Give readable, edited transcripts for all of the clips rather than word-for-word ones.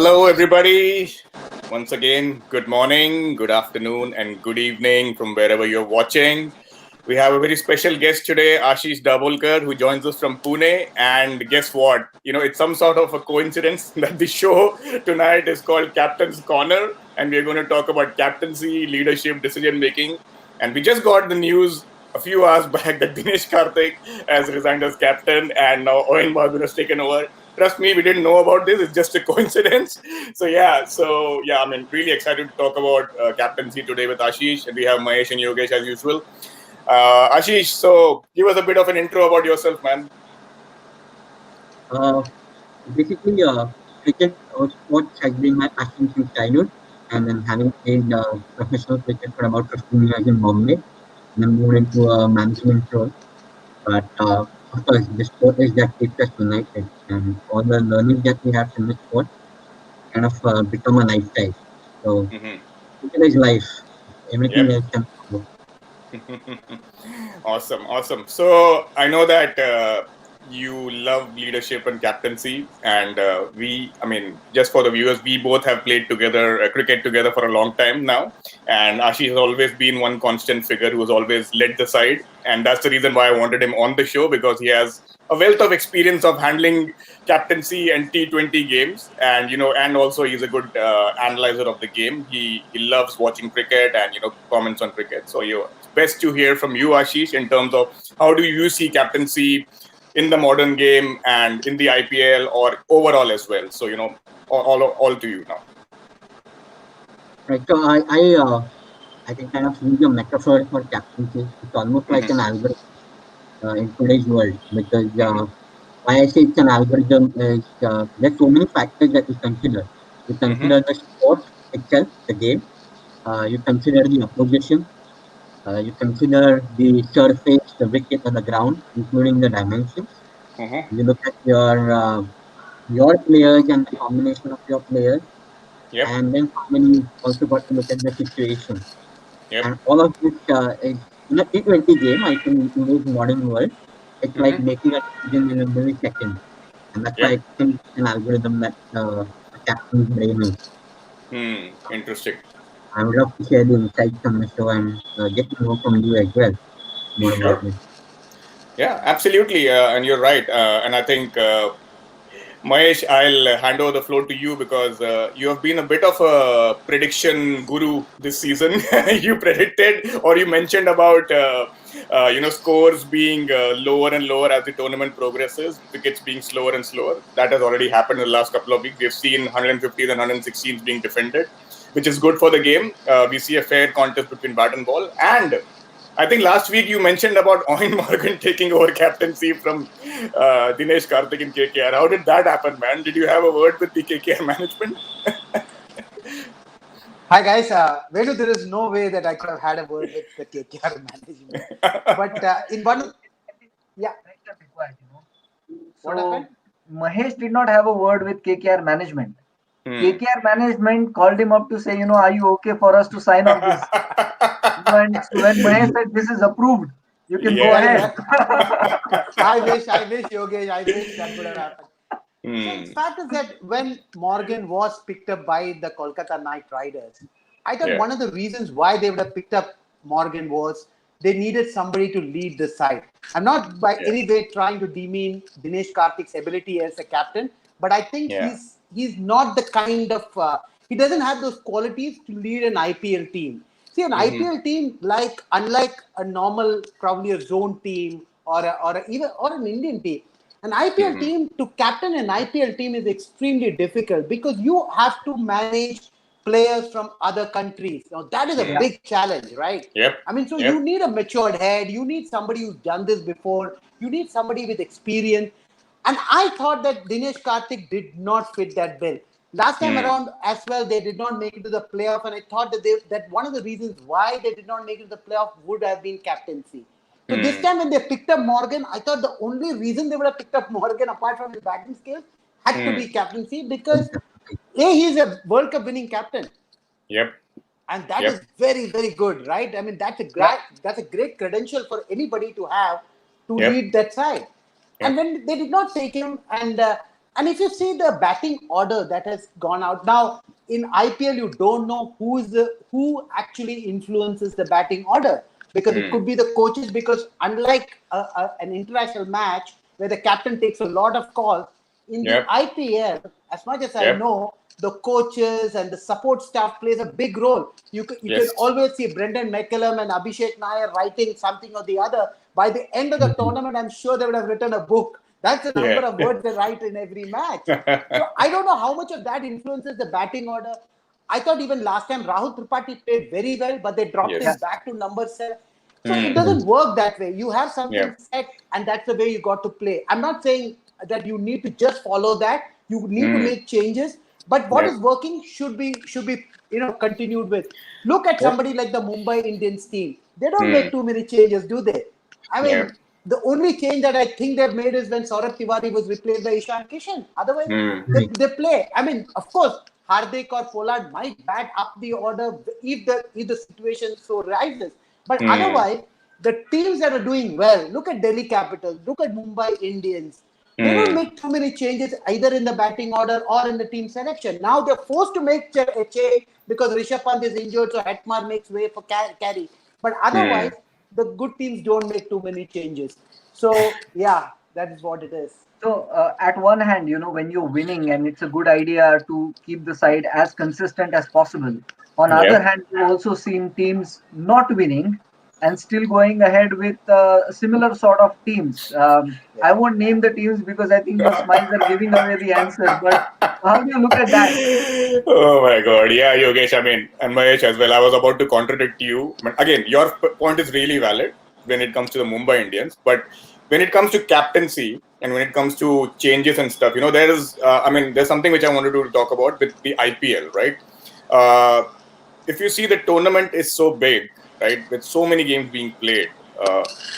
Hello, everybody. Once again, good morning, good afternoon, and good evening from wherever you're watching. We have a very special guest today, Ashish Dabholkar, who joins us from Pune. And guess what? It's some sort of a coincidence that the show tonight is called Captain's Corner, and we're going to talk about captaincy, leadership, decision making. And we just got the news a few hours back that Dinesh Karthik has resigned as captain, and now Owen Morgan has taken over. Trust me, we didn't know about this. It's just a coincidence. So, I'm really excited to talk about captaincy today with Ashish, and we have Mahesh and Yogesh as usual. Ashish, so give us a bit of an intro about yourself, man. Uh, Basically, cricket or sports has been my passion since childhood, and then having played professional cricket for about 15 years in Bombay, and then moved into a management role. But of course, the sport is that keeps us united, and all the learning that we have from the sport kind of become a lifestyle. So, Hmm. cricket is life. Everything Yep. else can follow. Awesome, awesome. So I know that you love leadership and captaincy, and just for the viewers, we both have played together cricket together for a long time now, and Ashish has always been one constant figure who has always led the side, and that's the reason why I wanted him on the show, because he has a wealth of experience of handling captaincy and T20 games, and and also he's a good analyzer of the game. He loves watching cricket and comments on cricket. So it's best to hear from you, Ashish, in terms of how do you see captaincy in the modern game and in the IPL or overall as well. So all to you now. Right. So I can kind of use a metaphor for captaincy. It's almost like an Hmm. algorithm in today's world because Hmm. why I say it's an algorithm is there's so many factors that you consider. You Hmm. consider the sport itself, the game. You consider the opposition. You consider the surface, the wicket, and the ground, including the dimensions. Hmm. You look at your players and the combination of your players, Yep. and then finally you also got to look at the situation. Yep. And all of this is in a T20 game. I think in today's modern world, it's like Hmm. making a decision in a millisecond. And that's why Yep. I think it's an algorithm that a captain's brain is. Interesting. I would love to share the insights on the show and get to know from you as well more about Sure. it. Yeah, absolutely. And you're right. And I think Mahesh, I'll hand over the floor to you because you have been a bit of a prediction guru this season. You predicted or you mentioned about scores being lower and lower as the tournament progresses, wickets being slower and slower. That has already happened in the last couple of weeks. We've seen 150s and 116s being defended, which is good for the game. We see a fair contest between bat and ball, and I think last week you mentioned about Owen Morgan taking over captaincy from Dinesh Karthik in KKR. How did that happen, man? Did you have a word with the KKR management? Hi guys, Velu, there is no way that I could have had a word with the KKR management. But in one, yeah, what So happened? Mahesh did not have a word with KKR management. Hmm. KKR management called him up to say, are you okay for us to sign off this? And when Mahesh said this is approved, you can go Well, Yes. ahead. well, I wish, Yogesh, I wish that could have happened. So it's Hmm. fact is that when Morgan was picked up by the Kolkata Knight Riders, I thought Yeah. one of the reasons why they would have picked up Morgan was they needed somebody to lead the side. I'm not by Yeah. any way trying to demean Dinesh Karthik's ability as a captain, but I think Yeah. he's not the kind of he doesn't have those qualities to lead an IPL team. See, an Hmm. IPL team, like unlike a normal, probably a zone team even or an Indian team, an IPL Hmm. team to captain an IPL team is extremely difficult because you have to manage players from other countries. Now that is a Hmm. Yeah. big challenge, right? Yep. I mean, so you Yep. need a matured head, you need somebody who's done this before, you need somebody with experience. And I thought that Dinesh Karthik did not fit that bill. Last time Hmm. around as well, they did not make it to the playoff, and I thought that one of the reasons why they did not make it to the playoff would have been captaincy. So this Hmm. time when they picked up Morgan, I thought the only reason they would have picked up Morgan apart from his batting skills had to Hmm. be captaincy because he's a World Cup winning captain, Yep. and that Yep. is very very good, right? I mean Yeah. that's a great credential for anybody to have to Yep. lead that side. And Yep. when they did not take him, and And if you see the batting order that has gone out now in IPL, you don't know who actually influences the batting order, because it could be the coaches. Because unlike an international match where the captain takes a lot of calls, in the Yep. IPL, as much as I Yep. know, the coaches and the support staff plays a big role. You can Yes. always see Brendan McCullum and Abhishek Nair writing something or the other. By the end of the tournament, I'm sure they would have written a book. That's the number Yeah. of words they write in every match. So I don't know how much of that influences the batting order. I thought even last time Rahul Tripathi played very well, but they dropped him Yes. back to number 7. So it Hmm. doesn't work that way. You have something Yeah. set, and that's the way you got to play. I'm not saying that you need to just follow that. You need to Hmm. make changes, but what Yep. is working should be continued with. Look at Yep. somebody like the Mumbai Indians team. They don't Hmm. make too many changes, do they? I Yep. mean, the only change that I think they've made is when Saurabh Tiwari was replaced by Ishan Kishan. Otherwise, Hmm. they play. I mean, of course, Hardik or Pollard might bat up the order if the situation so rises. But Hmm. otherwise, the teams that are doing well, look at Delhi Capitals, look at Mumbai Indians. They don't Hmm. make too many changes either in the batting order or in the team selection. Now they're forced to make a change because Rishabh Pant is injured, so Hetmar makes way for carry. But Hmm. otherwise, the good teams don't make too many changes. So yeah, that is what it is. So, at one hand, when you're winning, and it's a good idea to keep the side as consistent as possible. On other Yep. hand, you've also seen teams not winning and still going ahead with similar sort of teams. I Yeah. won't name the teams because I think your smiles are giving away the answer. But how do you look at that? Oh my God. Yeah, Yogesh. I mean, and Mahesh as well. I was about to contradict you. But again, your point is really valid when it comes to the Mumbai Indians. But when it comes to captaincy and when it comes to changes and stuff, there is, I mean, there's something which I wanted to talk about with the IPL, right? Uh, if you see the tournament is so big, right, with so many games being played,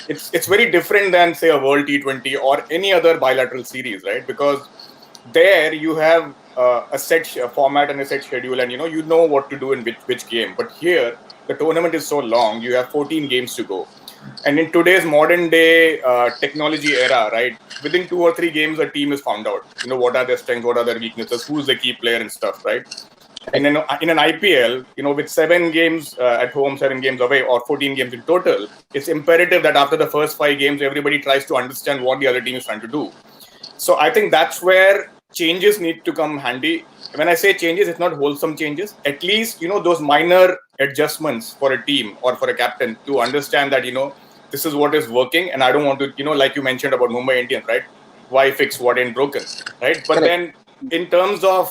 it's very different than say a World T20 or any other bilateral series, right? Because there you have a set format and a set schedule, and you know what to do in which game. But here the tournament is so long; you have 14 games to go, and in today's modern day technology era, right, within 2 or 3 games, a team is found out. What are their strengths, what are their weaknesses, who's the key player and stuff, right? In an IPL, with 7 games at home, 7 games away, or 14 games in total, it's imperative that after the first 5 games, everybody tries to understand what the other team is trying to do. So I think that's where changes need to come handy. When I say changes, it's not wholesome changes. At least, those minor adjustments for a team or for a captain to understand that, this is what is working. And I don't want to, like you mentioned about Mumbai Indians, right? Why fix what ain't broken, right? But Correct. then in terms of,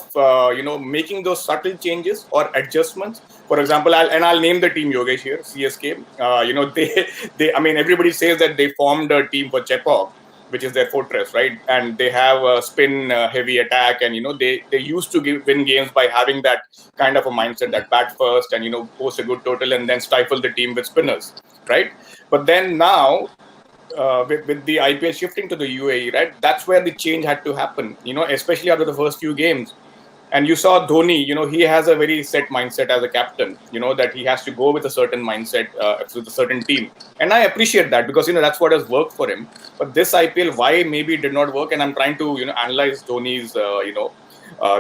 making those subtle changes or adjustments, for example, I'll name the team Yogesh here, CSK. I mean, everybody says that they formed a team for Chekhov, which is their fortress, right? And they have a spin heavy attack, and they used to win games by having that kind of a mindset that bat first and post a good total and then stifle the team with spinners, right? But then now, with the IPL shifting to the UAE, right? That's where the change had to happen, especially after the first few games. And you saw Dhoni, he has a very set mindset as a captain, that he has to go with a certain mindset with a certain team. And I appreciate that because, that's what has worked for him. But this IPL, why maybe it did not work, and I'm trying to, analyze Dhoni's,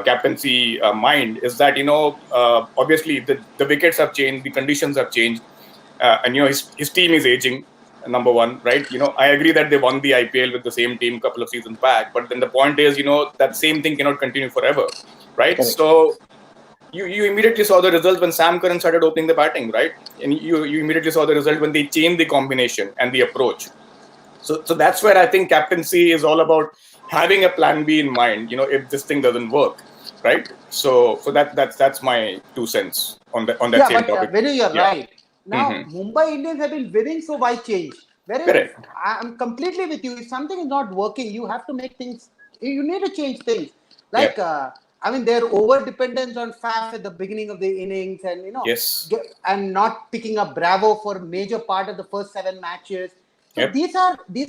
captaincy mind, is that, obviously the wickets have changed, the conditions have changed, and, his team is aging, number one, right? I agree that they won the IPL with the same team a couple of seasons back, but then the point is, that same thing cannot continue forever, right? Correct. So you immediately saw the result when Sam Curran started opening the batting, right? And you immediately saw the result when they changed the combination and the approach. So that's where I think captaincy is all about having a plan B in mind. If this thing doesn't work, right? So that's my 2 cents on that Yeah, same but topic. Venu, you're Yeah. right. Now, Hmm. Mumbai Indians have been winning, so why change? Whereas Correct. I'm completely with you. If something is not working, you have to make things. You need to change things. Yep. Like, I mean, their over dependence on Faf at the beginning of the innings, and Yes. and not picking up Bravo for a major part of the first 7 matches. So Yep. these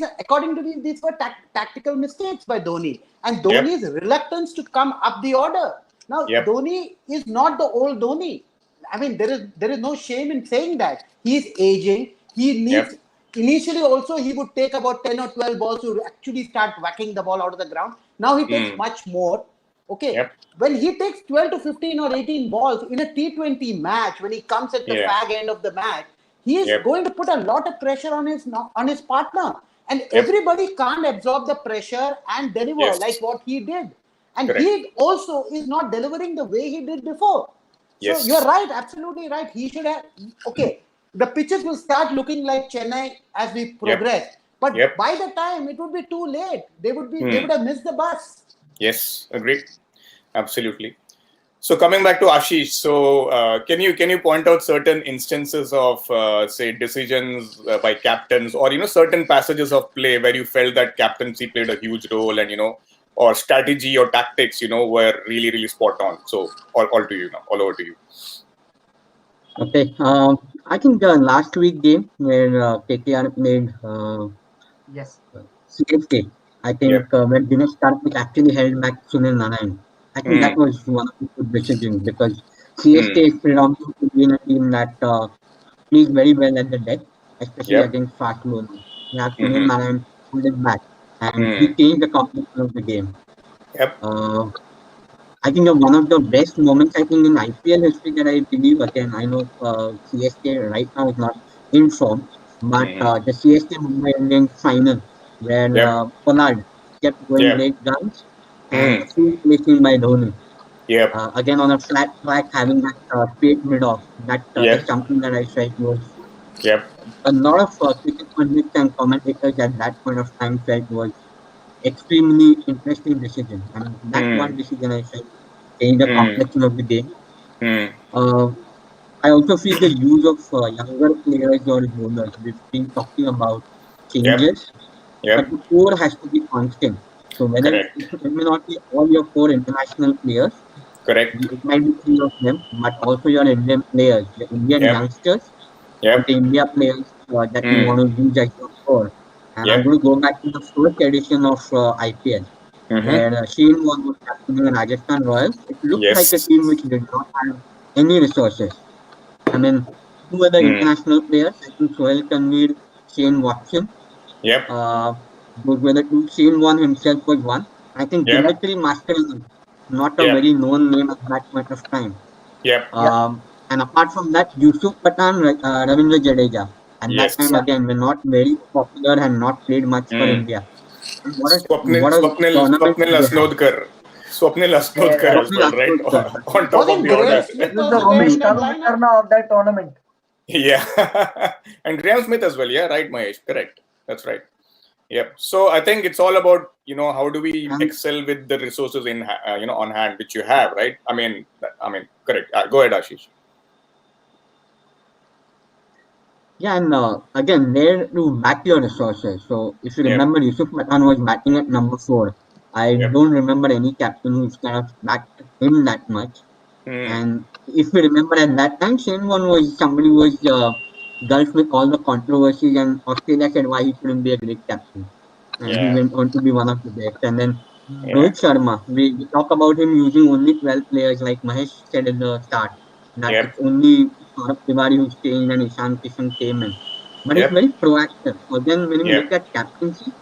are according to me, these were tactical mistakes by Dhoni, and Yep. Dhoni's reluctance to come up the order. Now, Yep. Dhoni is not the old Dhoni. I mean, there is no shame in saying that. He's aging. He Yep. needs initially also he would take about 10 or 12 balls to actually start whacking the ball out of the ground. Now he takes Mm. much more. Okay, Yep. when he takes 12 to 15 or 18 balls in a T20 match, when he comes at the Yeah. fag end of the match, he is Yep. going to put a lot of pressure on his partner, and Yep. everybody can't absorb the pressure and deliver like Yes. what he did. And Correct. he also is not delivering the way he did before. So you're Yes. right, absolutely right. He should have. Okay, the pitches will start looking like Chennai as we Yep. progress, but Yep. by the time it would be too late. They Hmm. would have missed the bus. Yes. Agreed. Absolutely. So coming back to Ashish, so can you point out certain instances of say decisions by captains, or certain passages of play where you felt that captaincy played a huge role, and or strategy or tactics were really spot on. So all to you now, all over to you. Okay. I think the last week game where KKR played Yes. CSK, I Yep. think when Dinesh Karthik actually held back Sunil Narayan, I think that Hmm. was one of the good decisions because Hmm. CSK is predominantly been a team that plays very well at the deck, especially Yep. against fast bowlers. We have Sunil Hmm. Narayan hold it back, and he Hmm. changed the complexion of the game. Yep. Uh, I think one of the best moments I think in IPL history that I believe again I know CSK right now is not in form, but Hmm. the CSK Mumbai Indians final where Yep. Pollard kept going Yep. great guns and Hmm. full placing by Dhoni. Yep. Again on a flat track having that straight mid off that is Yep. something that I felt was Yep. a lot of cricket pundits and commentators at that point of time felt was extremely interesting decision. I mean that Hmm. one decision I felt changed the Hmm. complexion of the game. Hmm. Uh, I also feel the use of younger players or bowlers. We've been talking about Yep. changes, but Yep. the core has to be constant. So whether Correct. it may not be all your core international players, Correct. it might be three of them, but also your Indian players, the Indian Yep. youngsters, or Yep. the India players that you Hmm. want to use as your core. And I'm Yep. going to go back to the first edition of IPL, Mm-hmm. where Shane Warne was captaining the Rajasthan Royals. It looked like a Yes. team which did not have any resources. I mean, two other Hmm. international players, I think Sohail Tanvir, Shane Watson, Yep. uh, those were the two. Shane Warne himself was one. I think Yep. Dimitri Mascarenhas, not a Yep. very known name at that point of time. Yep. Yeah. And apart from that, Yusuf Pathan, Ravindra Jadeja, at that time Yes. Yeah. again, were not very popular and not played much for Hmm. India. And Swapnil what a Swapnil tournament Swapnil they had. Asnodkar. Swapnil Asnodkar Yes. as Swapnil well, right? Ashraf, On top of Wasn't the Graham order. Smith He was the also there Romesh in that lineup? Karuvikarna of that tournament. Yeah. And Graham Smith as well. Yeah, right, Mahesh. Correct. That's right. Yep. So I think it's all about how do we and excel with the resources in on hand which you have, right? I mean, correct. Go ahead, Ashish. yeah, and again, there to back your resources. So if you Yep. remember, Yusuf Pathan was batting at number four. I Yep. don't remember any captain who's kind of backed him that much. Hmm. And if you remember at that time, Shane Warne was somebody who was gulfed with all the controversies, and Australia said why he shouldn't be a great captain. And he Yeah. went on to be one of the best. And then Yeah. Rohit Sharma, we talk about him using only 12 players, like Mahesh said in the start, that Yep. it's only Saurabh Tiwari who's changed and Ishan Kishan came in. But he's Yep. very proactive. So then when you look Yep. at captaincy,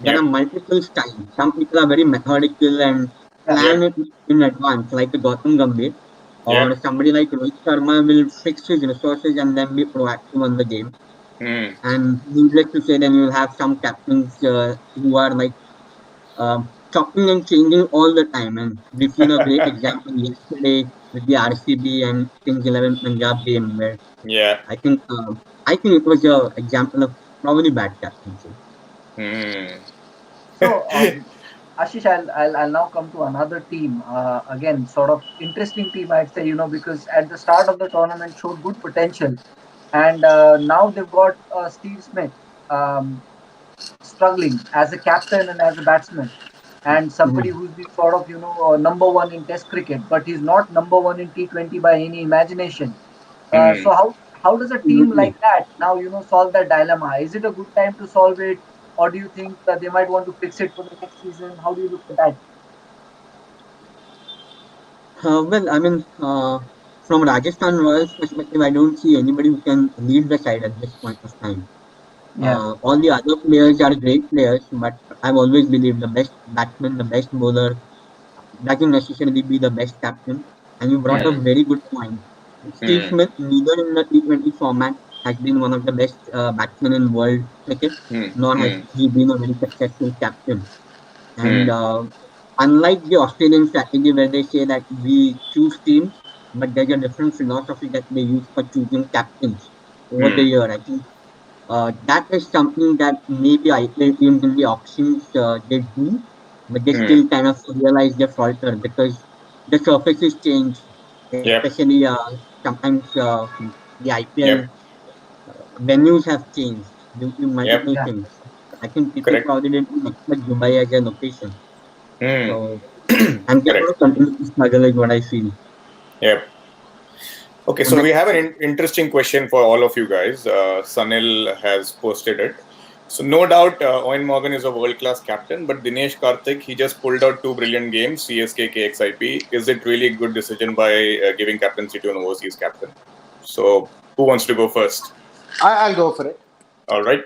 there are Yep. multiple styles. Some people are very methodical and Yeah. plan Yep. it in advance, like a Gautam Gambhir, or Yep. somebody like Rohit Sharma will fix his resources and then be proactive on the game. Hmm. And needless to say, then you'll have some captains who are like chopping and changing all the time. And we've seen a great example yesterday with the RCB and Kings 11 Punjab game, where Yeah. I think I think it was a example of probably bad captaincy. Hmm. So, Ashish, I'll now come to another team. Again, sort of interesting team, I'd say, because at the start of the tournament showed good potential. And now they've got Steve Smith struggling as a captain and as a batsman. And somebody Mhm. who's been sort of, number one in Test cricket, but he's not number one in T20 by any imagination. Hmm. So how does a team Absolutely. like that now solve that dilemma? Is it a good time to solve it, or do you think that they might want to fix it for the next season? How do you look at that? Well, I mean, from Rajasthan Royals perspective, I don't see anybody who can lead the side at this point of time. Yeah. All the other players are great players, but I've always believed the best batsman, the best bowler doesn't necessarily be the best captain. And you brought up Hmm. very good point. Steve Hmm. Smith, neither in the T20 format, has been one of the best batsmen in world cricket, Hmm. nor has Hmm. he been a very successful captain. And Hmm. unlike the Australian strategy where they say that we choose teams, but there's a different philosophy that they use for choosing captains over the Hmm. year. I think that is something that maybe IPL teams in the auctions they do, but they Hmm. still kind of realize they falter because the surfaces change, Yep. especially sometimes the IPL Yep. venues have changed due to Yep. multiple Yeah. things. I think people Correct. probably didn't expect Dubai as a location. Hmm. So, and they're going Correct. to continue to struggle, is what I feel. Yep. Okay, And so that, we have an interesting question for all of you guys. Sanil has posted it. So no doubt, Owen Morgan is a world-class captain, but Dinesh Karthik, he just pulled out two brilliant games, CSK, KXIP. Is it really a good decision by giving captaincy to an overseas captain? So who wants to go first? I'll go for it. All right.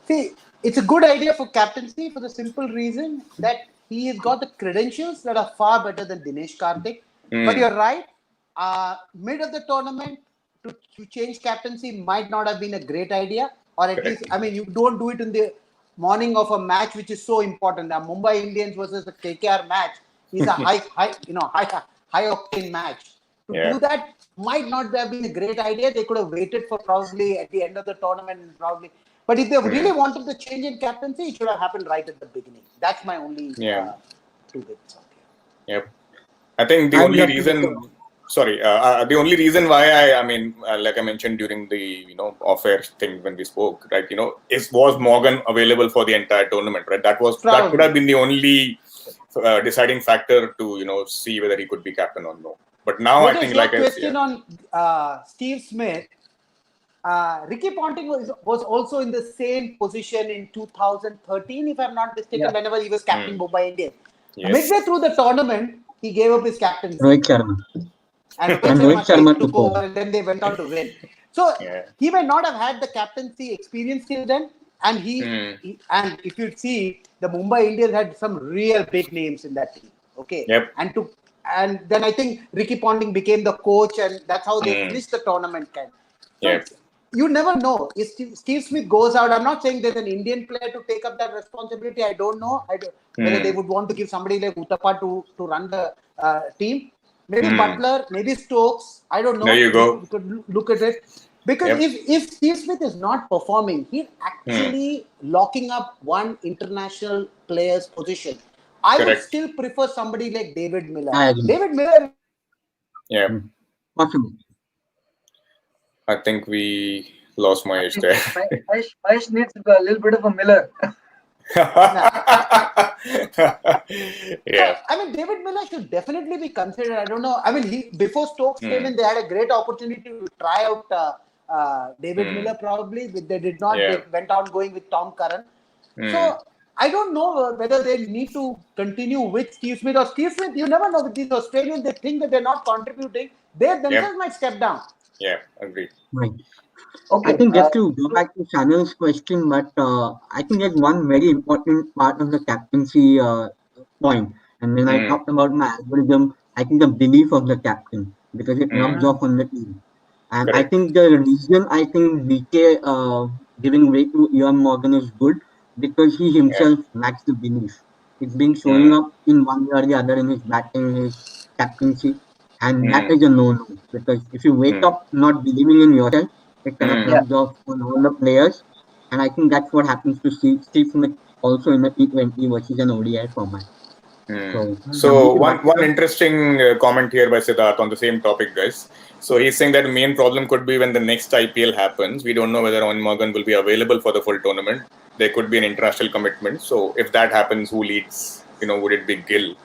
See, it's a good idea for captaincy for the simple reason that he has got the credentials that are far better than Dinesh Karthik. But Hmm. you're right. Mid of the tournament to change captaincy might not have been a great idea, or at least, Correct. I mean, you don't do it in the morning of a match which is so important. The Mumbai Indians versus the KKR match is a high octane match. To Yeah. do that might not have been a great idea. They could have waited for probably at the end of the tournament and probably. But if they Hmm. really wanted the change in captaincy, it should have happened right at the beginning. That's my only Yeah. two bits out Yep. I think the I would only have to go reason, sorry, the only reason why I mean, like I mentioned during the off-air thing when we spoke, right? Is was Morgan available for the entire tournament, right? here. That could have Probably. been the only deciding factor to see whether he could be captain or no. But now I Yogesh, think, your like yeah, question on Steve Smith. Ricky Ponting was also in the same position in 2013, if I'm not mistaken, Yeah. whenever he was hmm, captain Mumbai Indians. yes, Midway through the tournament, he gave up his captaincy. Rohit Sharma. And Rohit And Rohit Sharma Sharma took took over. over, and then they went on to win. So yeah, he may not have had the captaincy experience till then, and hmm, and if you see, the Mumbai Indians had some real big names in that team. Okay, yep, and then I think Ricky Ponting became the coach, and that's how they hmm, finished the tournament. Kind. So yep, you never know. If Steve Smith goes out, I'm not saying there's an Indian player to take up that responsibility. I don't know. Whether they hmm, would want to give somebody like Uthappa to run the team. Maybe hmm. Butler, maybe Stokes. I don't There know. you go. We could look at it. Because Yep, if Steve Smith is not performing, he's hmm, actually locking up one international player's position. I would correct. still prefer somebody like David Miller. I agree. David Miller. Yeah, Hmm. Possible. I think we lost I Mahesh think there. Mahesh needs a little bit of a Miller. Nah. So Yeah. I mean, David Miller should definitely be considered. I don't know. I mean, he before Stokes came Hmm. in, they had a great opportunity to try out David Hmm. Miller. Probably, but they did not. Yeah. They went on going with Tom Curran. Hmm. So I don't know whether they need to continue with Steve Smith or Steve Smith. You never know with these Australians. They think that they're not contributing. They Yep. themselves might step down. Yeah. Agree. Right. I Okay. think just to go back to Sanil's question, but I think there's one very important part of the captaincy point. And when I Hmm. talked about my algorithm, I think the belief of the captain, because it Hmm. rubs Mm, off on the team. And I Correct. think the reason I think BK giving way to Ian Morgan is good because he Yeah. himself lacks the belief. It's been showing Hmm. up in one way or the other in his batting, his captaincy, and that Hmm. is a no-no. Because if you wake Hmm. up not believing in yourself, it kind of Hmm. yeah. rubs off on all the players. And I think that's what happens to Steve Smith also in the T20 versus an ODI format. Hmm. So Mm, So somebody to back it one up. interesting comment here by Siddharth on the same topic, guys. So he's saying that the main problem could be when the next IPL happens. We don't know whether Owen Morgan will be available for the full tournament. There could be an international commitment. So if that happens, who leads? Would it be Gill?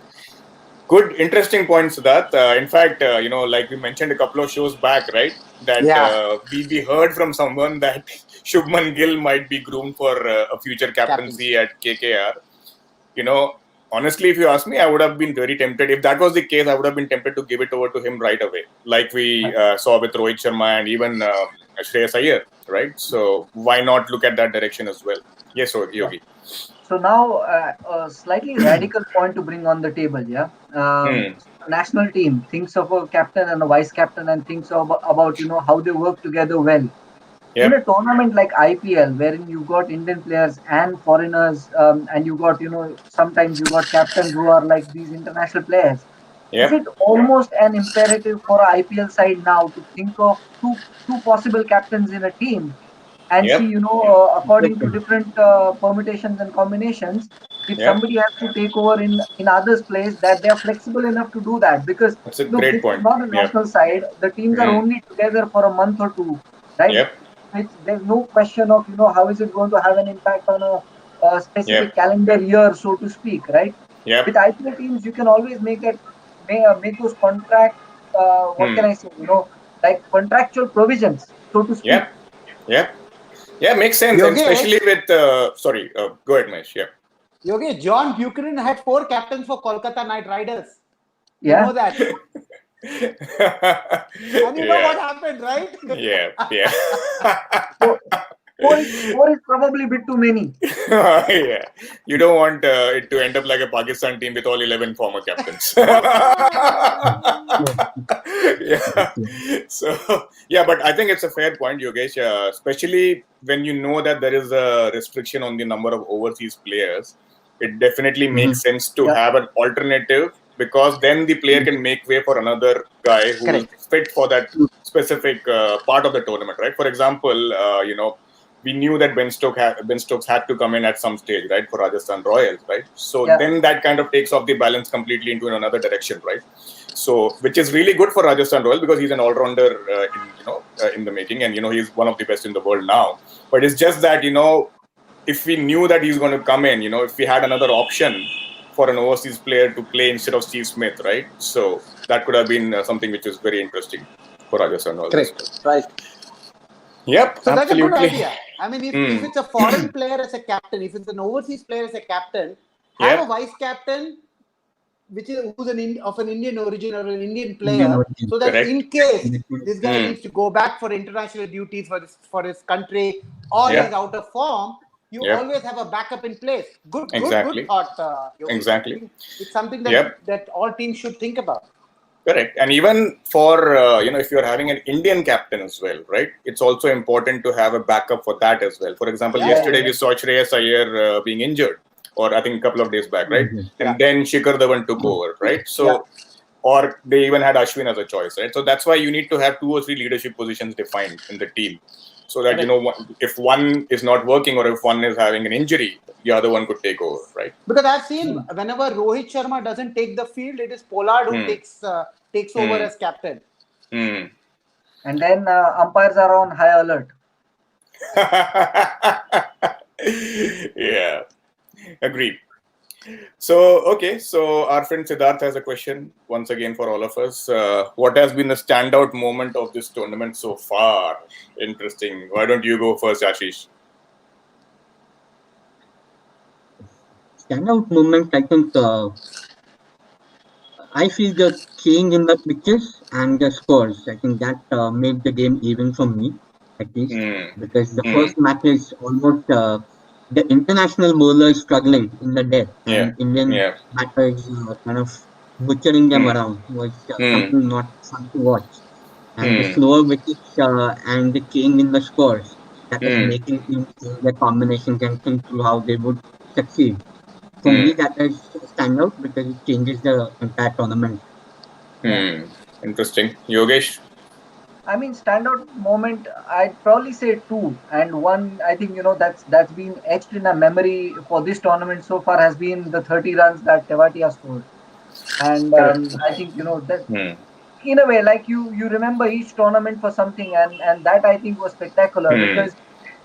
Good, interesting points, Siddharth. In fact, like we mentioned a couple of shows back, right? That Yeah, we heard from someone that Shubman Gill might be groomed for a future captaincy. captaincy at KKR. You know, Honestly, if you ask me, I would have been very tempted. If that was the case, I would have been tempted to give it over to him right away, like we right. saw with Rohit Sharma and even Shreyas Iyer. right? So why not look at that direction as well? Yes, so Yeah. Yogi. So now, a slightly radical point to bring on the table. Yeah, Hmm. a national team thinks of a captain and a vice captain and thinks about how they work together well. In Yep. a tournament like IPL, wherein you got Indian players and foreigners, and you got sometimes you got captains who are like these international players. Is Yep. it almost an imperative for a IPL side now to think of two possible captains in a team and see, Yep. according to Interesting. different permutations and combinations, if Yep. somebody has to take over in others' place, that they are flexible enough to do that. Because That's a look, great this is point. not a Yep. national side. The teams are Hmm. only together for a month or two, right? Yep. There's no question of how is it going to have an impact on a Yep. specific calendar year, so to speak, right? Yep. With IPL teams, you can always make those contract. What Hmm. can I say? Like contractual provisions, so to speak. Yep. Yep. Yeah, makes sense, and especially Yogesh, with sorry, go ahead, Mesh. Yeah. Yogesh, John Buchanan had 4 captains for Kolkata Knight Riders. You Yeah. know that. And you know Yeah. what happened, right? Yeah. Yeah. So four is probably a bit too many. Yeah. You don't want it to end up like a Pakistan team with all 11 former captains. Yeah, Yeah. exactly. So, yeah, but I think it's a fair point, Yogesh, especially when you know that there is a restriction on the number of overseas players. It definitely Mm-hmm. makes sense to Yeah. have an alternative, because then the player can make way for another guy who is Correct. fit for that specific part of the tournament, right? For example, we knew that Ben Stokes had to come in at some stage, right, for Rajasthan Royals, right? So Yeah. then that kind of takes off the balance completely into another direction, right? So which is really good for Rajasthan Royals, because he's an all-rounder in the making, and he's one of the best in the world now. But it's just that if we knew that he's going to come in, if we had another option for an overseas player to play instead of Steve Smith, right? So that could have been something which is very interesting for Rajasthan Royals as Correct. well. Right. Yep, So that's a good absolutely. idea. I mean, if Mm. it's a foreign player as a captain, if it's an overseas player as a captain, have a Yep, vice captain which is who's of an Indian origin or an Indian Indian player, origin. so that correct. in case Exactly. this guy Mm. needs to go back for international duties for his country, or Yep, he's out of form, you yep, always have a backup in place. Good exactly, thought, Yogesh. I exactly. think it's something that Yep, that all teams should think about. correct. And even for if you're having an Indian captain as well, right? It's also important to have a backup for that as well. For example, Yeah, Yeah. yeah, yesterday we saw Shreyas Iyer being injured, or I think a couple of days back, right? yeah, And then Shikhar Dhawan took over, right? yeah. So, or they even had Ashwin as a choice, right? So that's why you need to have 2 or 3 leadership positions defined in the team, so that Correct. if one is not working or if one is having an injury, the other one could take over, right? Because I've seen Hmm. whenever Rohit Sharma doesn't take the field, it is Pollard who Hmm. takes over Hmm. as captain. Hmm. And then umpires are on high alert. Yeah, agreed. So, okay, so our friend Siddharth has a question once again for all of us. What has been the standout moment of this tournament so far? Interesting. Why don't you go first, Ashish? Standout moment, I think I feel the change in the pitches and the scores. I think that made the game even for me, at least, Hmm. because the Hmm. first match is almost the international bowlers struggling in the death Yeah. and Indian Yeah. batters kind of butchering them Hmm. around was Hmm. something not fun to watch. And the Hmm. slower wickets and the change in the scores that is Hmm. making teams change their combinations and think through how they would succeed. For me, Hmm. that is a standout because it changes the entire tournament. Yeah. Hmm. Interesting. Yogesh? I mean, standout moment, I'd probably say two. And one, I think, that's been etched in a memory for this tournament so far has been the 30 runs that Tewatia scored. And Correct. I think, that Hmm. in a way, like you remember each tournament for something, and that I think was spectacular Hmm. because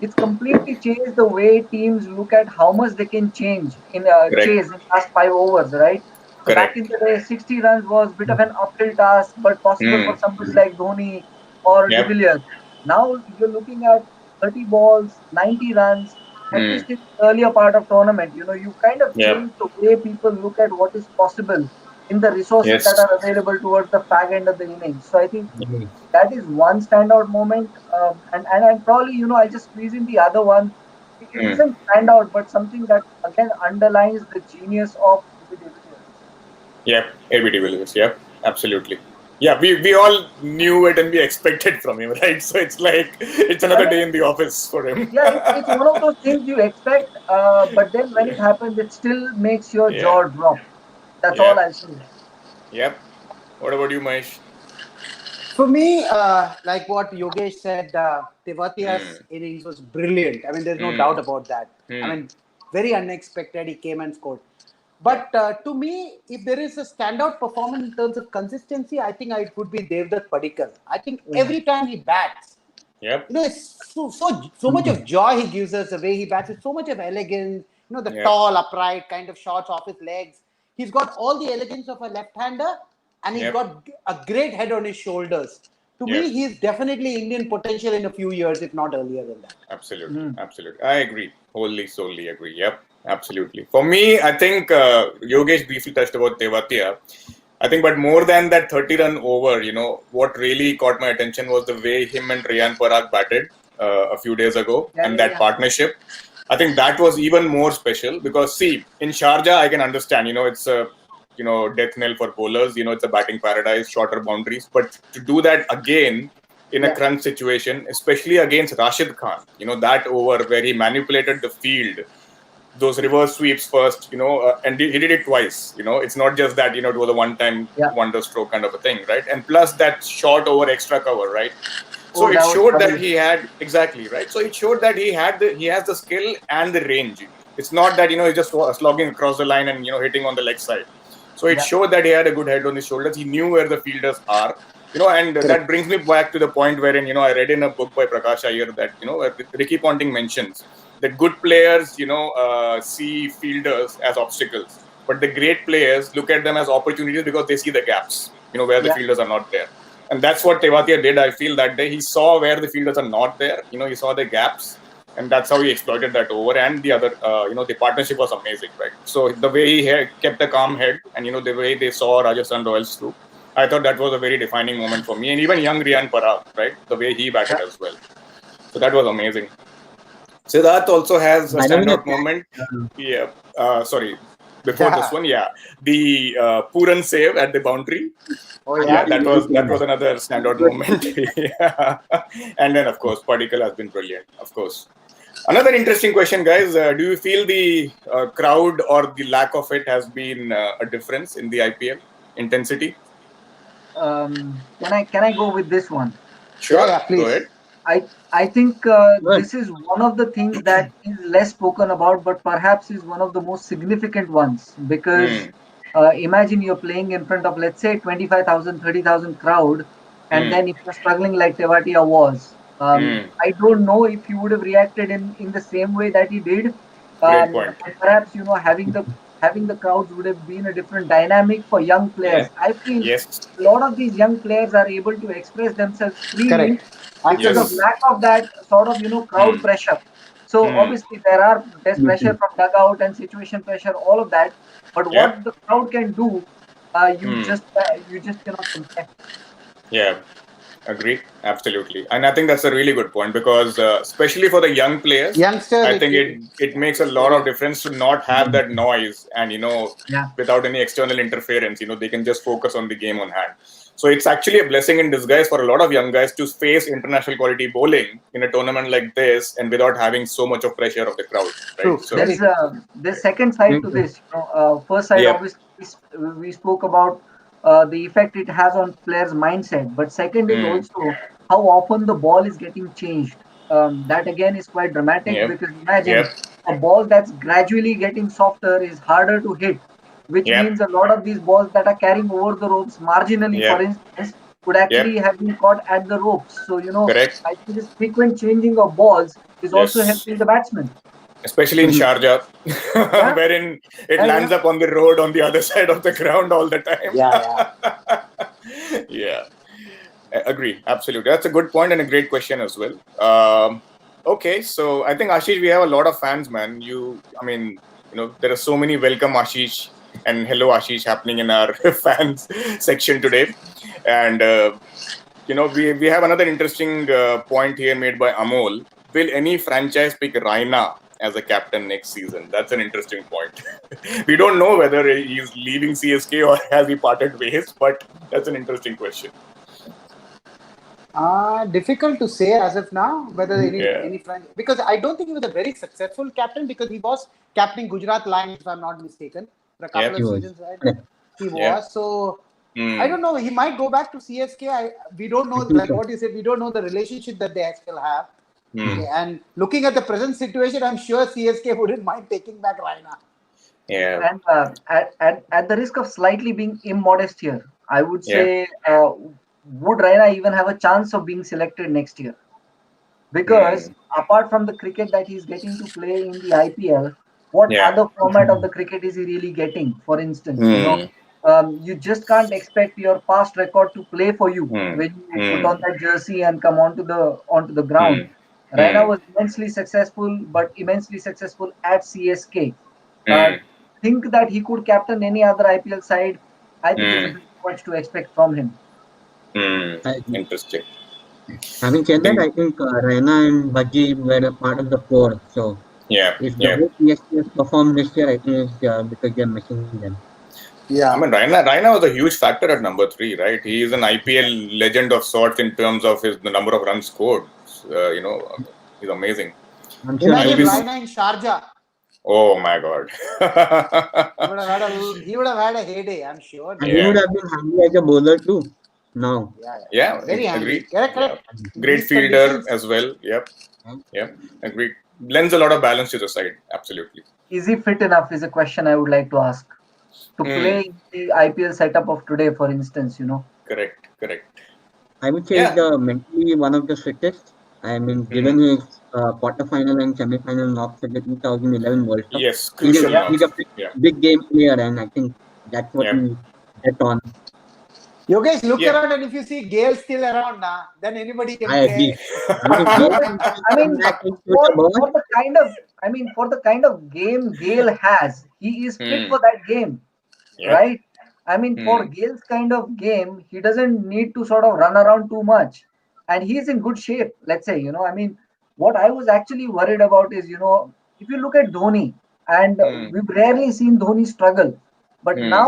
it's completely changed the way teams look at how much they can change in Correct. chase in last 5 overs, right? So back in Correct. the day, 60 runs was a bit of an uphill task, but possible Hmm. for somebody like Dhoni or De Yep. Villiers. Now you're looking at 30 balls, 90 runs. At Hmm. least in the earlier part of tournament, you kind of Yep. change the way people look at what is possible. in the resources that Yes. are available towards the fag end of the innings. So I think Agree. that is one standout moment. And probably, I'll just squeeze in the other one. It Mm. isn't standout, but something that again underlines the genius of AB de Villiers. Yep. ABD Williams. Yep. Absolutely. Yeah, we all knew it and we expected from him, right? So it's like it's I another day mean, in the office for him. yeah, it's one of those things you expect, but then when it happens, it still makes your Yeah. jaw drop. That's all Yep. I'll say. Yep. What about you, Mahesh? For me, like what Yogesh said, Tevatia's Mm. innings was brilliant. I mean, there's no doubt Mm. about that. I Mm. mean, very unexpected. He came and scored. Yep. But to me, if there is a standout performance in terms of consistency, I think it would be Devdutt Padikkal. I think Yeah. every time he bats, Yep. it's so much of joy he gives us the way he bats. It's so much of elegance. The Yep. tall, upright kind of shots off his legs. He's got all the elegance of a left-hander, and he's Yep. got a great head on his shoulders. To Yep. me, he's definitely Indian potential in a few years, if not earlier than that. Absolutely. Mm. Absolutely. I agree. Wholly, solely agree. Yep. Absolutely. For me, I think Yogesh briefly touched about Tewatia. I think, but more than that 30 run over, what really caught my attention was the way him and Riyan Parag batted a few days ago, Yeah, and yeah, that yeah. partnership. I think that was even more special because, see, in Sharjah, I can understand, it's a, death knell for bowlers, it's a batting paradise, shorter boundaries. But to do that again in a Yeah, crunch situation, especially against Rashid Khan, that over where he manipulated the field, those reverse sweeps first, and he did it twice. It's not just that, it was a one-time Yeah. wonder stroke kind of a thing, right? And plus that shot over extra cover, right? So Oh, it that was showed that fabulous. he had exactly right. So it showed that he has the skill and the range. It's not that he's just slogging across the line and hitting on the leg side. So it Yeah. showed that he had a good head on his shoulders. He knew where the fielders are. And that correct. brings me back to the point wherein I read in a book by Prakash Iyer that where Ricky Ponting mentions that good players see fielders as obstacles, but the great players look at them as opportunities because they see the gaps. Where the Yeah. fielders are not there. And that's what Tewatia did, I feel, that day. He saw where the fielders are not there. He saw the gaps. And that's how he exploited that over. And the other, the partnership was amazing, right? So the way he kept a calm head and, the way they saw Rajasthan Royals through, I thought that was a very defining moment for me. And even young Riyan Parag, right? The way he batted Yeah. as well. So that was amazing. Siddharth also has a By the way, standout moment. Yeah. Sorry. Before this Yeah. one, yeah, the Puran save at the boundary. Oh, Yeah, yeah. that was another standout moment. Yeah. And then of course, Padikkal has been brilliant. Of course. Another interesting question, guys. Do you feel the crowd or the lack of it has been a difference in the IPL intensity? Can I go with this one? Yeah, Sure. yeah, Go ahead. please. I think good. this is one of the things that is less spoken about, but perhaps is one of the most significant ones. Because Hmm. imagine you're playing in front of, let's say, 25,000, 30,000 crowd, and Hmm. then if you're struggling like Tewatia was, Hmm. I don't know if he would have reacted in the same way that he did. Great point. But perhaps having the crowds would have been a different dynamic for young Yeah. players. I feel Yes. a lot of these young players are able to express themselves freely Correct. because of Absolutely. Yes. lack of that sort of crowd Hmm. pressure. So Hmm. obviously there's pressure from dugout and situation pressure, all of that. But Yep. what the crowd can do, Hmm. you just cannot compare. Yeah. Agree, absolutely, and I think that's a really good point because, especially for the young players, Youngsters, I think it makes a it's lot of very. difference to not have that noise and Yeah, without any external interference. They can just focus on the game on hand. So it's actually a blessing in disguise for a lot of young guys to face international quality bowling in a tournament like this and without having so much of pressure of the crowd, right? True. So, Very true. there's second side to this. First side, yep, obviously, we spoke about the effect it has on players' mindset. But second is mm, also how often the ball is getting changed. That again is quite dramatic yep, because imagine yep, a ball that's gradually getting softer is harder to hit, which yep, means a lot of these balls that are carrying over the ropes marginally, for yep, instance, could yep, actually have been caught at the ropes. So, correct, I think this frequent changing of balls is also yes, helping the batsman. especially in Mhm. Sharjah, Yeah, wherein it yeah, yeah. lands up on the road on the other side of the ground all the time. Yeah, yeah. Yeah, agree. Absolutely. That's a good point and a great question as well. Okay, so I think Ashish, we have a lot of fans, man. I mean, there are so many welcome Ashish and hello Ashish happening in our fans section today. And we have another interesting point here made by Amol. Will any franchise pick Raina as a captain next season? That's an interesting point. We don't know whether he's leaving CSK or has he parted ways, but that's an interesting question. Difficult to say as of now whether Yeah. any friend, because I don't think he was a very successful captain, because he was captaining Gujarat Lions, if I'm not mistaken, for a couple Yep. of He was. seasons, right? Correct. He Yep. was. So I Hmm. don't know. He might go back to CSK. We don't know, I think like so. what you said, we don't know the relationship that they still have. Hmm. Okay, and looking at the present situation, I'm sure CSK wouldn't mind taking back Raina. Yeah. And at the risk of slightly being immodest here, I would Yeah. say, would Raina even have a chance of being selected next year? Because Hmm. apart from the cricket that he's getting to play in the IPL, what Yeah. other format of the cricket is he really getting? For instance, Hmm. you just can't expect your past record to play for you Hmm. when you put Hmm. on that jersey and come onto the Hmm. ground. Raina Hmm. was immensely successful, but immensely successful at CSK. Uh, Hmm. think that he could captain any other IPL side, I think is a Hmm. bit much to expect from him. Hmm. I agree. Interesting. Having said that, In, I think Raina and Baji were a part of the core. So yeah. if the Yeah. way PSK has performed this year, I think it's because they're missing them. I Yeah. mean, Raina was a huge factor at number three, right? He is an IPL legend of sorts in terms of the number of runs scored. I mean, he's amazing. I'm sure I Imagine will. Baji, Raina in Sharjah. Oh my God. He would have had a heyday. I'm sure and that. he would Yeah. have been handy as a bowler too. Now, Yeah, yeah. Yeah. Very handy. Agreed. Correct, Yeah. correct. In Great these fielder conditions, as well. Yep. right? Yep. Agreed. Lends a lot of balance to the side. Absolutely. Is he fit enough? Is a question I would like to ask to Hmm. play in the IPL setup of today, for instance. Correct. Correct. I would say he's Yeah. mentally one of the fittest. I mean, Hmm. given his quarterfinal and semi-final knocks at the 2011 World Cup, Yes. he's a, Crucial Yeah. he's knocks. a big, Yeah. big game player, and I think that's what Yeah. we bet on. you guys look Yeah. around, and if you see Gale still around now, then anybody can I agree. play. I mean, No, Gale but can I come mean, back into for the ball. for the kind of for the kind of game Gale has, he is fit Hmm. for that game, Yep. right? I mean, for Hmm. Gale's kind of game, he doesn't need to sort of run around too much, and he's in good shape. Let's say. I mean, what I was actually worried about is, if you look at Dhoni, and Hmm. we've rarely seen Dhoni struggle, but Hmm. now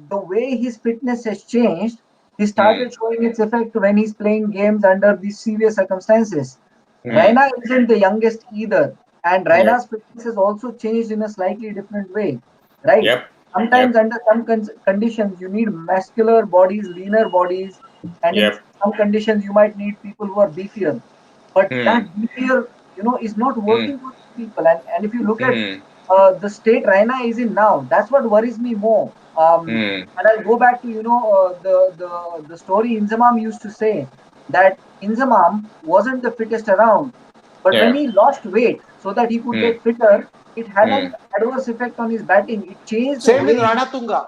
the way his fitness has changed, he Hmm. started showing its effect when he's playing games under these severe circumstances. Hmm. Raina isn't the youngest either, and Yep. Raina's fitness has also changed in a slightly different way, right? Yep. Yep. Sometimes under some conditions you need muscular bodies, leaner bodies, and in Yep. some conditions you might need people who are beefier. But that Hmm. beefier, is not Hmm. working for people. And if you look at Hmm. the state Raina is in now, that's what worries me more. Hmm. And I'll go back to the story Inzamam used to say that Inzamam wasn't the fittest around, but when Yeah. he lost weight so that he could Hmm. get fitter, it had Hmm. an adverse effect on his batting. It changed the Same with way Ranatunga.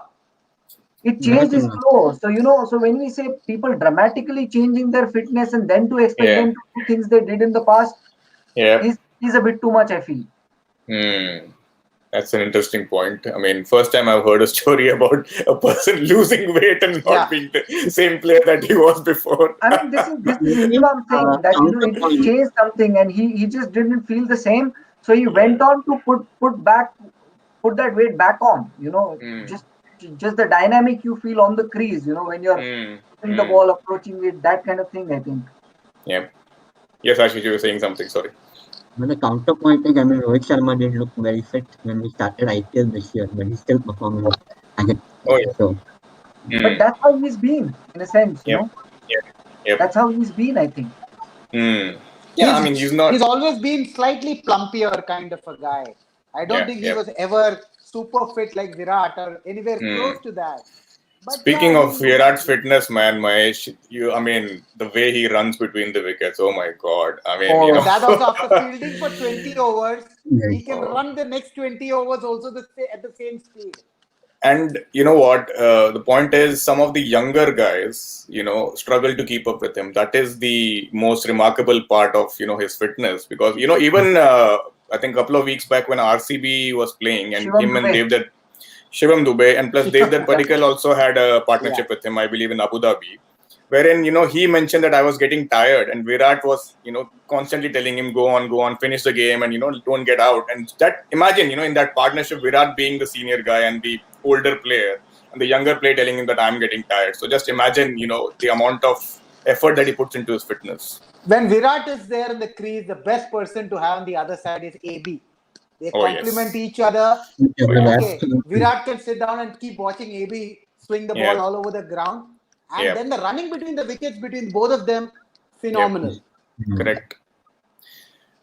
it changed his Marathon. flow. So when we say people dramatically changing their fitness and then to expect Yeah. them to do things they did in the past Yep. is a bit too much, I feel. Hmm. That's an interesting point. I mean, first time I've heard a story about a person losing weight and not Yeah. being the same player that he was before. I mean, this is Maybe Inzamam saying that it counterpoint. changed something and he just didn't feel the same. So he Yeah. went on to put that weight back on. Hmm. Just the dynamic you feel on the crease. When you're Hmm. hitting the Hmm. ball, approaching it, that kind of thing. I think. Yep. Yes, Ashish, you were saying something. Sorry. But the counterpoint is, I mean, Rohit Sharma didn't look very fit when we started IPL this year, but he's still performing as a Oh yeah. so. But Hmm. that's how he's been, in a sense. Yep. Yep. Yep. That's how he's been. I think. Hmm. Yeah. I He's mean, he's not. he's always been slightly plumpier kind of a guy. I don't Yeah. think he Yep. was ever super fit like Virat or anywhere Hmm. close to that. But Speaking yeah, of Virat's he fitness, man, Mahesh, I mean, the way he runs between the wickets, oh my God. I mean, and Oh, that also after fielding for 20 overs, he Yes. can Oh. run the next 20 overs also at the same speed. And you know what? The point is, some of the younger guys, struggle to keep up with him. That is the most remarkable part of, his fitness. Because, even I think a couple of weeks back when RCB was playing and Shivam him and Dubey. Shivam Dubey, and plus Devdutt Padikkal also had a partnership with him, I believe, in Abu Dhabi, wherein he mentioned that I was getting tired, and Virat was constantly telling him, go on, finish the game, and don't get out. And that, imagine, in that partnership, Virat being the senior guy and the older player, and the younger player telling him that I'm getting tired. So just imagine, the amount of effort that he puts into his fitness. When Virat is there in the crease, the best person to have on the other side is AB. They complement each other. Okay, Virat can sit down and keep watching AB swing the ball all over the ground. And then the running between the wickets between both of them, phenomenal. Correct.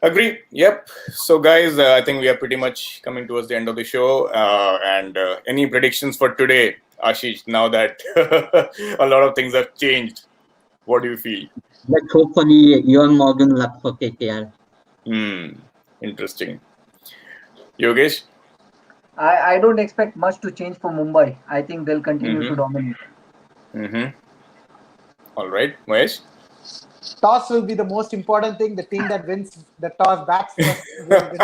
Agree. Yep. So, guys, I think we are pretty much coming towards the end of the show. And any predictions for today, Ashish, now that a lot of things have changed? What do you feel? Let's hope for the Ian Morgan luck for KKR. Interesting. Yogesh? I don't expect much to change for Mumbai. I think they'll continue to dominate. All right. Mahesh? Toss will be the most important thing. The team that wins the toss bats first will win.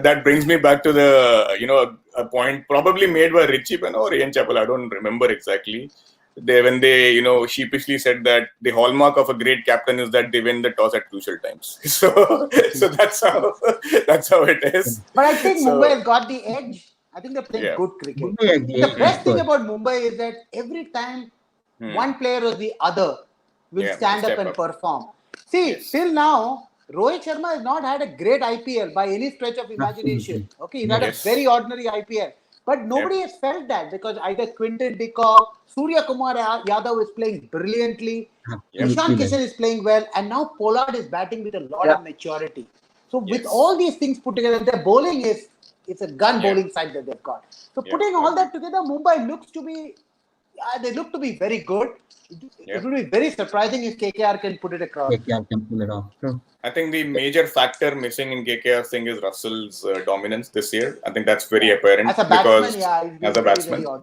That brings me back to the, a point probably made by Richie Penn or Ian Chappell. I don't remember exactly. When they, sheepishly said that the hallmark of a great captain is that they win the toss at crucial times. So that's how it is. But I think Mumbai has got the edge. I think they're playing good cricket. The best thing about Mumbai is that every time one player or the other will stand up and perform. See, till now, Rohit Sharma has not had a great IPL by any stretch of imagination. Okay, he's had a very ordinary IPL. But nobody has felt that because either Quinton de Kock, Surya Kumar Yadav is playing brilliantly, Ishan Kishan is playing well, and now Pollard is batting with a lot of maturity. So with all these things put together, their bowling it's a gun bowling side that they've got. So putting all that together, Mumbai looks to be, they look to be very good. It will be very surprising if KKR can put it across. KKR can pull it off. True. I think the major factor missing in KKR's thing is Russell's dominance this year. I think that's very apparent. As a batsman, he's as a batsman. Very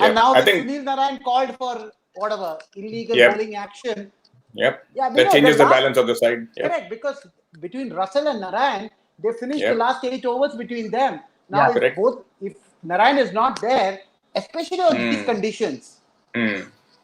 and now Sunil Narayan called for whatever illegal bowling action. That changes the balance of the side. Correct, because between Russell and Narayan, they finished the last 8 overs between them. Now, if Narayan is not there, especially on these conditions,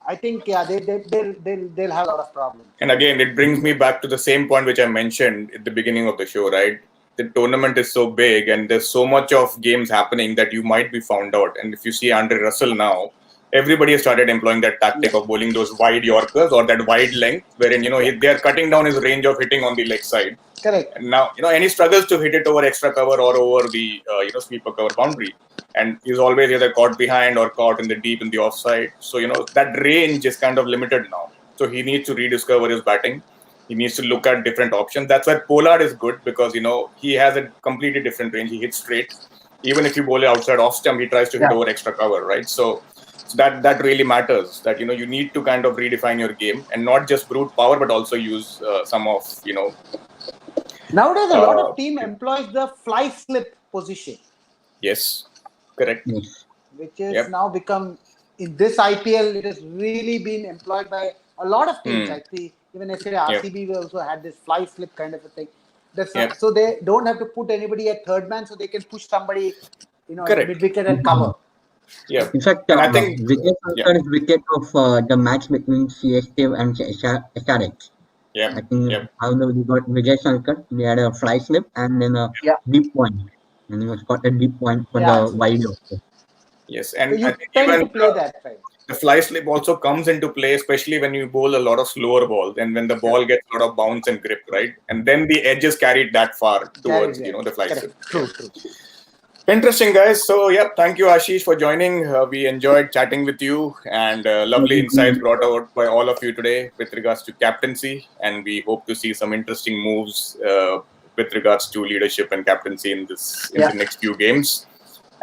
I think they'll have a lot of problems. And again, it brings me back to the same point which I mentioned at the beginning of the show, right? The tournament is so big and there's so much of games happening that you might be found out. And if you see Andre Russell now, everybody has started employing that tactic of bowling those wide Yorkers or that wide length, wherein they are cutting down his range of hitting on the leg side. Correct. And now and he struggles to hit it over extra cover or over the sweeper cover boundary, and he's always either caught behind or caught in the deep in the offside. So that range is kind of limited now. So he needs to rediscover his batting. He needs to look at different options. That's why Pollard is good because he has a completely different range. He hits straight. Even if you bowl it outside off stump, he tries to hit over extra cover, right? So that really matters. That you need to kind of redefine your game and not just brute power, but also use some of Nowadays, a lot of team employs the fly slip position. Yes, correct. Which is now become in this IPL. It has really been employed by a lot of teams. I see. Even yesterday, RCB also had this fly slip kind of a thing. So they don't have to put anybody at third man, so they can push somebody, at mid wicket and cover. In fact, I think Vijay Shankar is wicket of the match between CSK and SRX. I think however we got Vijay Shankar. We had a fly slip and then a deep point, and he was got a deep point for the wide also. Yes, and so you tend to play that right. The fly slip also comes into play, especially when you bowl a lot of slower balls and when the ball gets a lot of bounce and grip, right? And then the edge is carried that far towards, the fly slip. True. Interesting, guys. So, thank you, Ashish, for joining. We enjoyed chatting with you and lovely insights brought out by all of you today with regards to captaincy. And we hope to see some interesting moves with regards to leadership and captaincy in the next few games.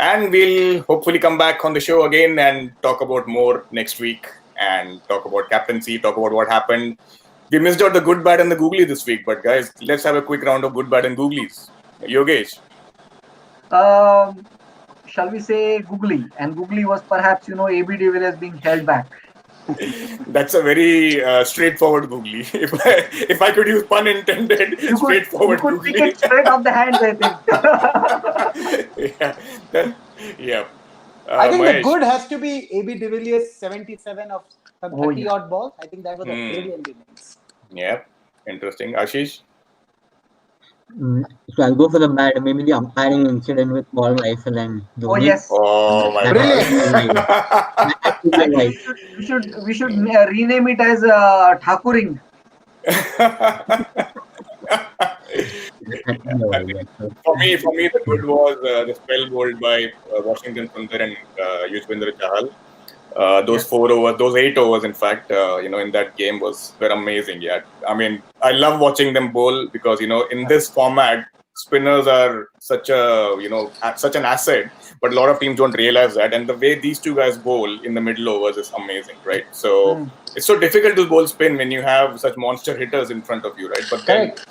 And we'll hopefully come back on the show again and talk about more next week and talk about captaincy, talk about what happened. We missed out the good, bad, and the googly this week. But, guys, let's have a quick round of good, bad, and googlies. Yogesh. Shall we say googly? And googly was perhaps, AB de Villiers being held back. That's a very straightforward googly. If I could use pun intended, You straightforward could pick googly. it straight off the hands, I think. Yeah, that, yeah. I think the Mahesh. good has to be AB de Villiers 77 of some Oh 30 yeah. odd balls. I think that was a Hmm. brilliant innings. Yeah, interesting. Ashish. So I'll go for the bad. Maybe the umpiring incident with Paul Rifle and Oh Dhoni. yes. Oh my That has to Brilliant. be avoided. God. That has to be Actually, avoided. we should rename it as Thakuring. That has to be avoided. So, For me, the good was the spell bowled by Washington Sundar and Yuzvendra Chahal. Those Yes. 4 overs, those 8 overs, in fact, in that game were amazing. Yeah, I mean, I love watching them bowl because in this format, spinners are such an asset, but a lot of teams don't realize that. And the way these two guys bowl in the middle overs is amazing, right? So Mm. it's so difficult to bowl spin when you have such monster hitters in front of you, right? But then Correct.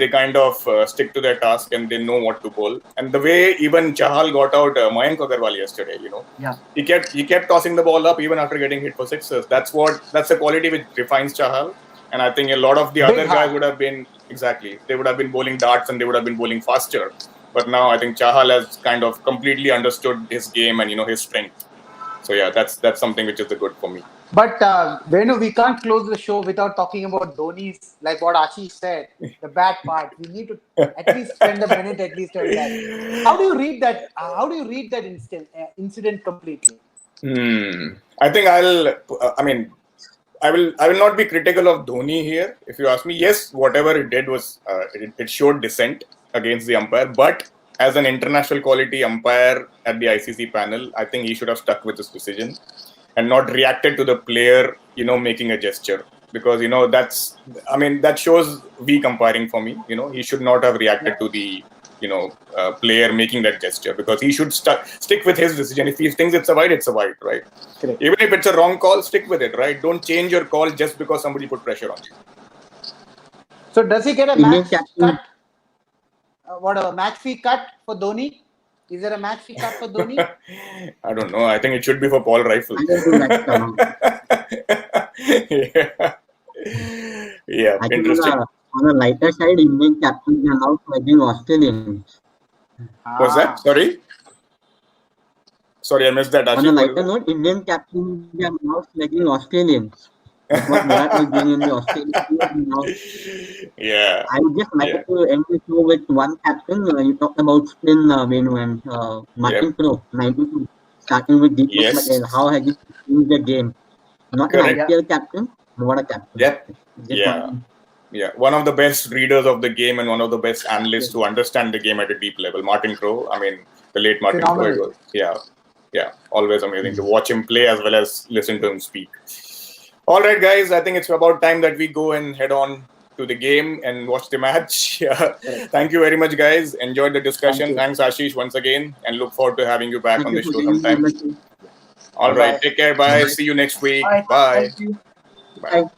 they kind of stick to their task and they know what to bowl. And the way even Chahal got out Mayank Agarwal yesterday, Yeah. he kept tossing the ball up even after getting hit for sixes. That's the quality which defines Chahal. And I think a lot of the Big other guys heart. would have been exactly they would have been bowling darts and they would have been bowling faster. But now I think Chahal has kind of completely understood his game and his strength. So yeah, that's something which is the good for me. But Venu, we can't close the show without talking about Dhoni's, like what Ashish said, the bad part. We need to at least spend a minute at least on that. How do you read that? How do you read that incident completely? I think I mean, I will not be critical of Dhoni here. If you ask me, yes, whatever it did was it showed dissent against the umpire. But as an international quality umpire at the ICC panel, I think he should have stuck with his decision and not reacted to the player, making a gesture. Because that shows weak umpiring for me. He should not have reacted to the player making that gesture because he should stick with his decision. If he thinks it's a wide, right? Correct. Even if it's a wrong call, stick with it, right? Don't change your call just because somebody put pressure on you. So does he get a Indian match captain, cut? Whatever match fee cut for Dhoni? Is there a match fee cut for Dhoni? I don't know. I think it should be for Paul Rifle. I don't think that's Yeah. Yeah, I think interesting. on the lighter side, Indian captains are now playing Australians. What's that? Ah. Sorry, I missed that, On a Ashish. What is lighter that? note, Indian captains are now slagging Australians. That's what Virat was doing in the Australian team. Now, Yeah, I would just like yeah, to end the show with one captain. You talked about spin, Venu, and yep, Martin Pro, 92, starting with Deepak Patel. yes, How has he changed the game? Not an correct. Yeah. IPL captain, but what a captain. Yep, Just yeah, one. yeah. One of the best readers of the game and one of the best analysts Yes. who understand the game at a deep level. Martin Crowe. I mean, the late Martin Crowe. It Phenomenal. was, yeah. Always amazing to watch him play as well as listen to him speak. All right, guys. I think it's about time that we go and head on to the game and watch the match. Yeah. Thank you very much, guys. Enjoyed the discussion. Thank you. Thanks, Ashish, once again, and look forward to having you back Thank on you the for show getting me on sometime. the show. All Bye right. bye. Take care. Bye. Bye. See you next week. Bye. Bye. Thank you. Bye. Bye.